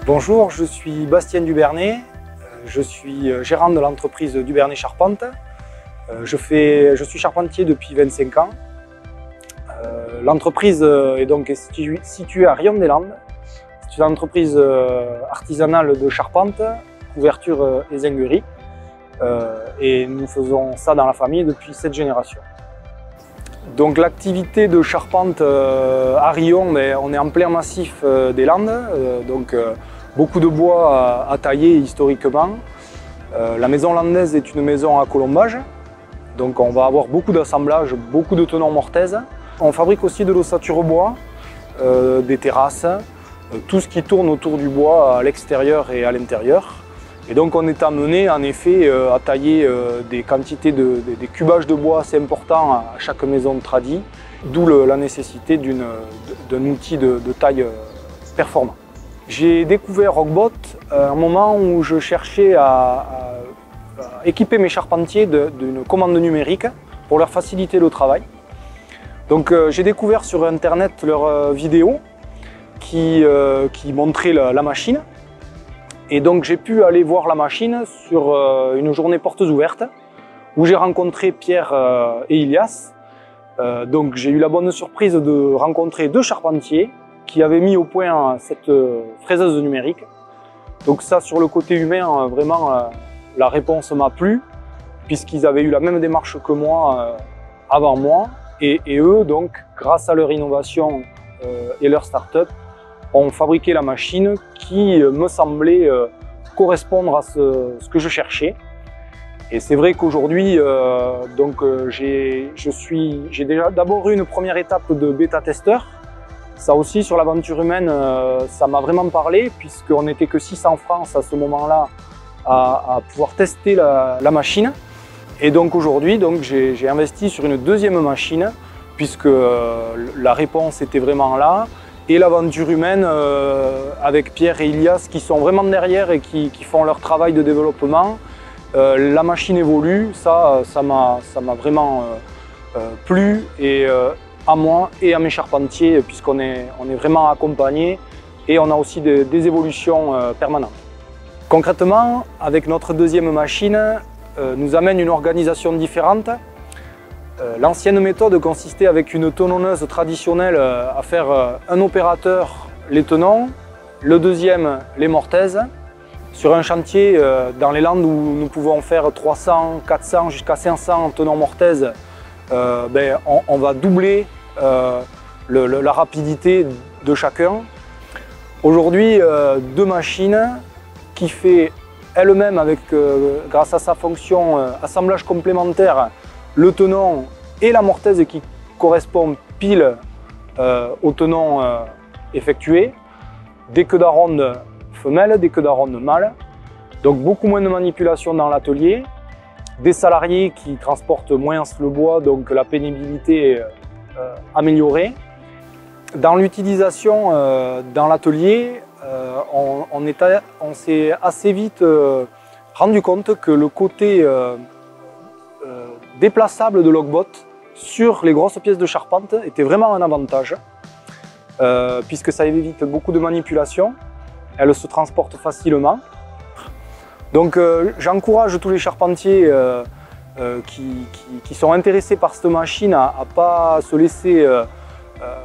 Bonjour, je suis Bastien Dubernay, je suis gérant de l'entreprise Dubernay Charpente. Je suis charpentier depuis 25 ans. L'entreprise est donc située à Riom-des-Landes. C'est une entreprise artisanale de charpente, couverture et zinguerie. Et nous faisons ça dans la famille depuis 7 générations. Donc l'activité de charpente à Riom, on est en plein massif des Landes, beaucoup de bois à tailler historiquement. La maison landaise est une maison à colombage, donc on va avoir beaucoup d'assemblages, beaucoup de tenons mortaises. On fabrique aussi de l'ossature bois, des terrasses, tout ce qui tourne autour du bois à l'extérieur et à l'intérieur. Et donc on est amené en effet à tailler des quantités des cubages de bois assez importants à chaque maison de tradi, d'où la nécessité d'un outil de taille performant. J'ai découvert Rockbot à un moment où je cherchais à équiper mes charpentiers d'une commande numérique pour leur faciliter le travail. Donc j'ai découvert sur internet leurs vidéos qui montraient la machine. Et donc j'ai pu aller voir la machine sur une journée portes ouvertes où j'ai rencontré Pierre et Ilias. Donc j'ai eu la bonne surprise de rencontrer deux charpentiers qui avaient mis au point cette fraiseuse numérique. Donc ça, sur le côté humain, vraiment la réponse m'a plu puisqu'ils avaient eu la même démarche que moi avant moi. Et eux, donc, grâce à leur innovation et leur start-up, ont fabriqué la machine qui me semblait correspondre à ce que je cherchais. Et c'est vrai qu'aujourd'hui, j'ai déjà d'abord eu une première étape de bêta-testeur. Ça aussi, sur l'aventure humaine, ça m'a vraiment parlé, puisqu'on n'était que 6 en France à ce moment-là à pouvoir tester la machine. Et donc aujourd'hui, j'ai investi sur une deuxième machine, puisque la réponse était vraiment là. Et l'aventure humaine avec Pierre et Ilias qui sont vraiment derrière et qui font leur travail de développement. La machine évolue, ça m'a vraiment plu, et à moi et à mes charpentiers, puisqu'on est vraiment accompagnés et on a aussi des évolutions permanentes. Concrètement, avec notre deuxième machine, nous amène une organisation différente. L'ancienne méthode consistait avec une tenonneuse traditionnelle à faire un opérateur les tenons, le deuxième les mortaises. Sur un chantier dans les Landes où nous pouvons faire 300, 400 jusqu'à 500 tenons mortaises, on va doubler la rapidité de chacun. Aujourd'hui, deux machines qui fait elle-même grâce à sa fonction assemblage complémentaire, le tenon et la mortaise qui correspond pile au tenon effectué, des queues d'aronde femelles, des queues d'aronde mâles, donc beaucoup moins de manipulation dans l'atelier, des salariés qui transportent moins le bois, donc la pénibilité est améliorée. Dans l'utilisation dans l'atelier, on s'est assez vite rendu compte que le côté déplaçable de Rockbot sur les grosses pièces de charpente était vraiment un avantage, puisque ça évite beaucoup de manipulation, elle se transporte facilement. Donc j'encourage tous les charpentiers qui sont intéressés par cette machine à ne pas se laisser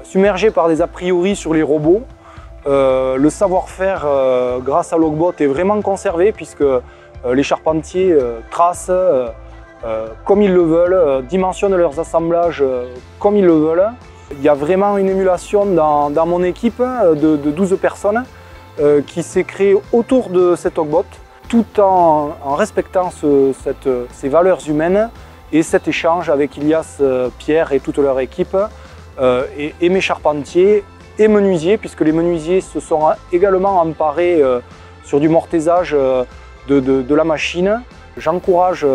submerger par des a priori sur les robots. Le savoir-faire grâce à Rockbot est vraiment conservé, puisque les charpentiers tracent comme ils le veulent, dimensionnent leurs assemblages comme ils le veulent. Il y a vraiment une émulation dans mon équipe de 12 personnes qui s'est créée autour de cet Rockbot, tout en respectant ces valeurs humaines et cet échange avec Ilias, Pierre et toute leur équipe, et mes charpentiers et menuisiers, puisque les menuisiers se sont également emparés sur du mortaisage de la machine. J'encourage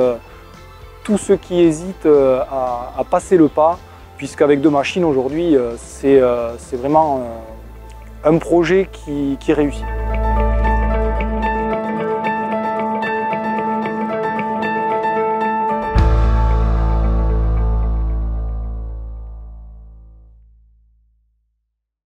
tous ceux qui hésitent à passer le pas, puisqu'avec deux machines aujourd'hui, c'est vraiment un projet qui réussit.